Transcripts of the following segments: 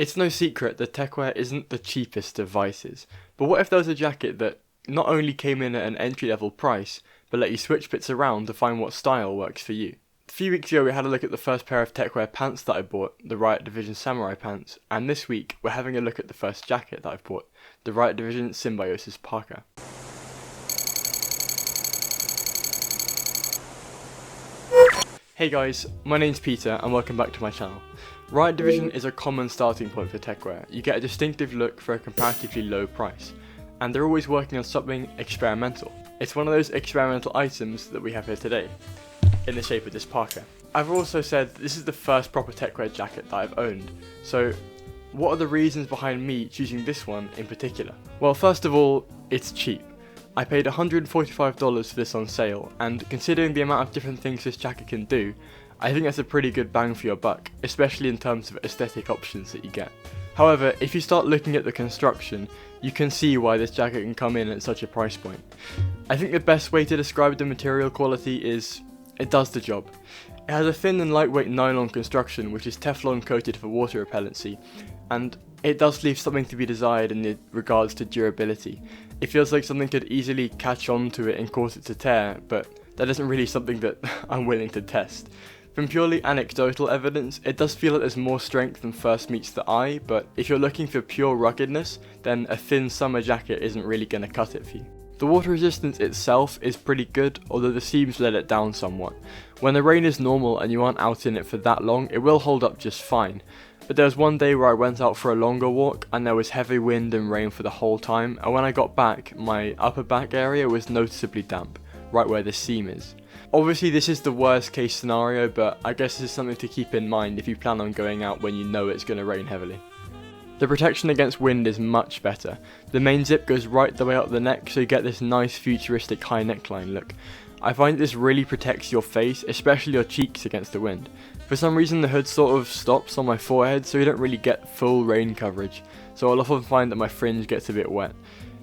It's no secret that Techwear isn't the cheapest of vices, but what if there was a jacket that not only came in at an entry level price, but let you switch bits around to find what style works for you? A few weeks ago we had a look at the first pair of Techwear pants that I bought, the Riot Division Samurai pants, and this week we're having a look at the first jacket that I've bought, the Riot Division Symbiosis Parka. Hey guys, my name's Peter and welcome back to my channel. Riot Division is a common starting point for Techwear. You get a distinctive look for a comparatively low price, and they're always working on something experimental. It's one of those experimental items that we have here today, in the shape of this parka. I've also said this is the first proper Techwear jacket that I've owned, so what are the reasons behind me choosing this one in particular? Well, first of all, it's cheap. I paid $145 for this on sale, and considering the amount of different things this jacket can do, I think that's a pretty good bang for your buck, especially in terms of aesthetic options that you get. However, if you start looking at the construction, you can see why this jacket can come in at such a price point. I think the best way to describe the material quality is, it does the job. It has a thin and lightweight nylon construction which is Teflon coated for water repellency, and it does leave something to be desired in regards to durability. It feels like something could easily catch on to it and cause it to tear, but that isn't really something that I'm willing to test. From purely anecdotal evidence, it does feel like there's more strength than first meets the eye, but if you're looking for pure ruggedness, then a thin summer jacket isn't really going to cut it for you. The water resistance itself is pretty good, although the seams let it down somewhat. When the rain is normal and you aren't out in it for that long, it will hold up just fine. But there was one day where I went out for a longer walk and there was heavy wind and rain for the whole time, and when I got back, my upper back area was noticeably damp, right where the seam is. Obviously this is the worst case scenario, but I guess this is something to keep in mind if you plan on going out when you know it's going to rain heavily. The protection against wind is much better. The main zip goes right the way up the neck, so you get this nice futuristic high neckline look. I find this really protects your face, especially your cheeks, against the wind. For some reason the hood sort of stops on my forehead, so you don't really get full rain coverage, so I'll often find that my fringe gets a bit wet.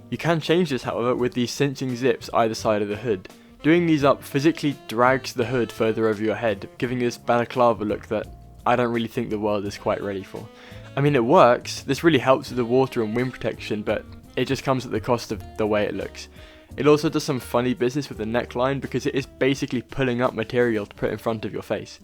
You can change this however with these cinching zips either side of the hood. Doing these up physically drags the hood further over your head, giving you this balaclava look that I don't really think the world is quite ready for. I mean, it works, this really helps with the water and wind protection, but it just comes at the cost of the way it looks. It also does some funny business with the neckline because it is basically pulling up material to put in front of your face.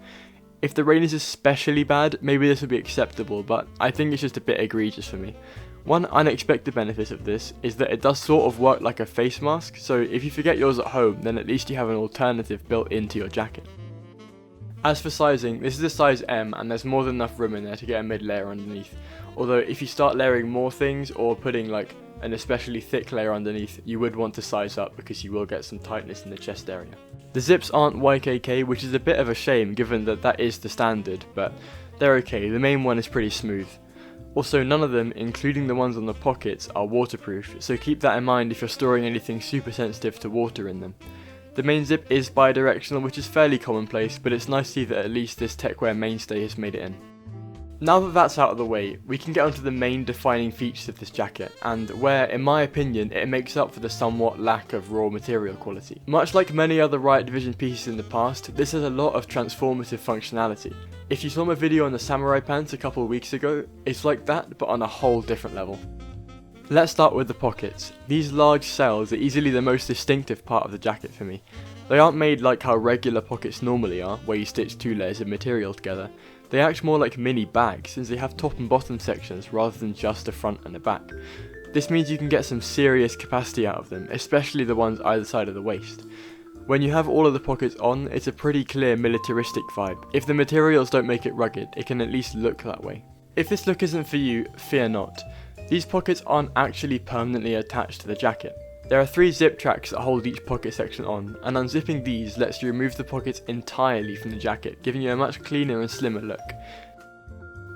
If the rain is especially bad, maybe this would be acceptable, but I think it's just a bit egregious for me. One unexpected benefit of this is that it does sort of work like a face mask, so if you forget yours at home, then at least you have an alternative built into your jacket. As for sizing, this is a size M and there's more than enough room in there to get a mid layer underneath, although if you start layering more things or putting like an especially thick layer underneath, you would want to size up because you will get some tightness in the chest area. The zips aren't YKK, which is a bit of a shame given that that is the standard, but they're okay, the main one is pretty smooth. Also, none of them, including the ones on the pockets, are waterproof, so keep that in mind if you're storing anything super sensitive to water in them. The main zip is bidirectional, which is fairly commonplace, but it's nice to see that at least this Techwear mainstay has made it in. Now that that's out of the way, we can get onto the main defining features of this jacket, and where, in my opinion, it makes up for the somewhat lack of raw material quality. Much like many other Riot Division pieces in the past, this has a lot of transformative functionality. If you saw my video on the samurai pants a couple of weeks ago, it's like that, but on a whole different level. Let's start with the pockets. These large cells are easily the most distinctive part of the jacket for me. They aren't made like how regular pockets normally are, where you stitch two layers of material together. They act more like mini bags, since they have top and bottom sections rather than just a front and a back. This means you can get some serious capacity out of them, especially the ones either side of the waist. When you have all of the pockets on, it's a pretty clear militaristic vibe. If the materials don't make it rugged, it can at least look that way. If this look isn't for you, fear not. These pockets aren't actually permanently attached to the jacket. There are 3 zip tracks that hold each pocket section on, and unzipping these lets you remove the pockets entirely from the jacket, giving you a much cleaner and slimmer look.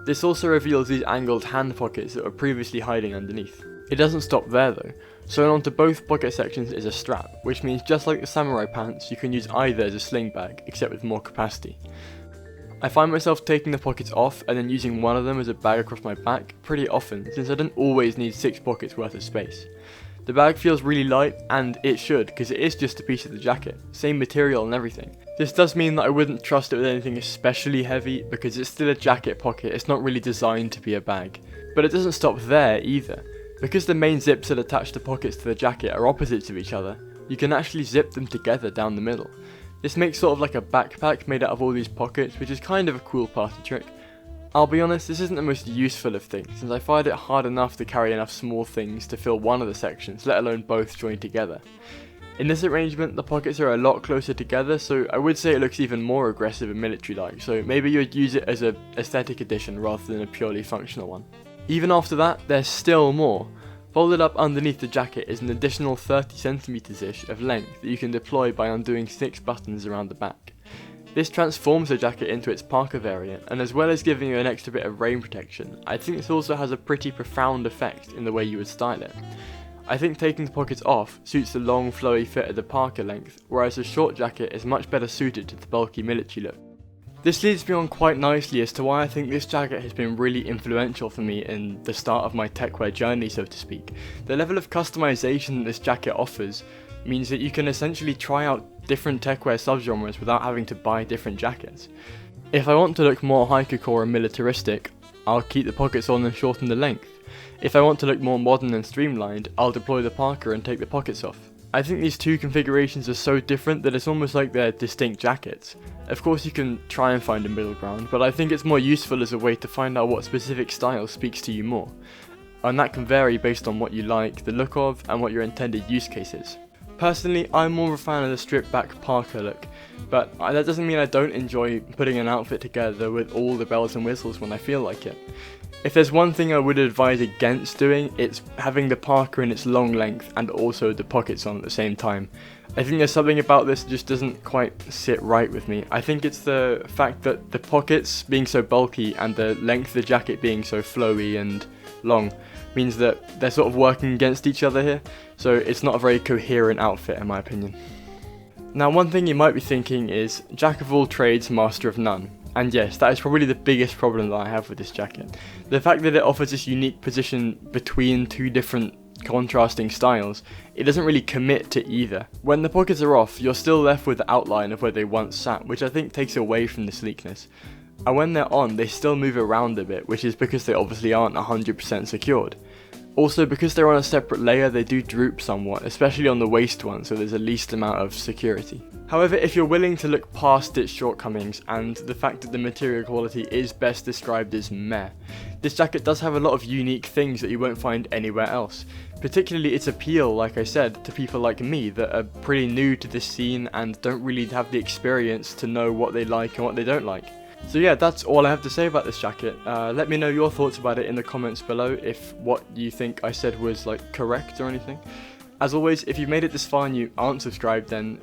This also reveals these angled hand pockets that were previously hiding underneath. It doesn't stop there though. Sewn onto both pocket sections is a strap, which means just like the samurai pants, you can use either as a sling bag, except with more capacity. I find myself taking the pockets off and then using one of them as a bag across my back pretty often, since I don't always need 6 pockets worth of space. The bag feels really light, and it should, because it is just a piece of the jacket, same material and everything, This does mean that I wouldn't trust it with anything especially heavy, because it's still a jacket pocket, it's not really designed to be a bag. But it doesn't stop there either. Because the main zips that attach the pockets to the jacket are opposites of each other, you can actually zip them together down the middle. This makes sort of like a backpack made out of all these pockets, which is kind of a cool party trick. I'll be honest, this isn't the most useful of things, since I find it hard enough to carry enough small things to fill one of the sections, let alone both joined together. In this arrangement, the pockets are a lot closer together, so I would say it looks even more aggressive and military-like, so maybe you'd use it as an aesthetic addition rather than a purely functional one. Even after that, there's still more. Folded up underneath the jacket is an additional 30cm-ish of length that you can deploy by undoing 6 buttons around the back. This transforms the jacket into its Parka variant, and as well as giving you an extra bit of rain protection, I think this also has a pretty profound effect in the way you would style it. I think taking the pockets off suits the long flowy fit of the Parka length, whereas the short jacket is much better suited to the bulky military look. This leads me on quite nicely as to why I think this jacket has been really influential for me in the start of my techwear journey, so to speak. The level of customization that this jacket offers means that you can essentially try out different techwear subgenres without having to buy different jackets. If I want to look more haiku-core and militaristic, I'll keep the pockets on and shorten the length. If I want to look more modern and streamlined, I'll deploy the Parka and take the pockets off. I think these two configurations are so different that it's almost like they're distinct jackets. Of course you can try and find a middle ground, but I think it's more useful as a way to find out what specific style speaks to you more. And that can vary based on what you like, the look of, and what your intended use case is. Personally, I'm more of a fan of the stripped back Parka look, but that doesn't mean I don't enjoy putting an outfit together with all the bells and whistles when I feel like it. If there's one thing I would advise against doing, it's having the Parka in its long length and also the pockets on at the same time. I think there's something about this that just doesn't quite sit right with me. I think it's the fact that the pockets being so bulky and the length of the jacket being so flowy and long means that they're sort of working against each other here, so it's not a very coherent outfit in my opinion. Now, one thing you might be thinking is, jack of all trades, master of none. And yes, that is probably the biggest problem that I have with this jacket. The fact that it offers this unique position between two different contrasting styles, it doesn't really commit to either. When the pockets are off, you're still left with the outline of where they once sat, which I think takes away from the sleekness. And when they're on, they still move around a bit, which is because they obviously aren't 100% secured. Also, because they're on a separate layer, they do droop somewhat, especially on the waist one, so there's the least amount of security. However, if you're willing to look past its shortcomings and the fact that the material quality is best described as meh, this jacket does have a lot of unique things that you won't find anywhere else. Particularly its appeal, like I said, to people like me that are pretty new to this scene and don't really have the experience to know what they like and what they don't like. So yeah, that's all I have to say about this jacket. Let me know your thoughts about it in the comments below, if what you think I said was like correct or anything. As always, if you've made it this far and you aren't subscribed, then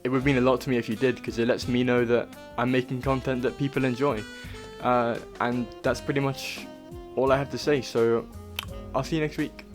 it would mean a lot to me if you did, because it lets me know that I'm making content that people enjoy. And that's pretty much all I have to say, so I'll see you next week.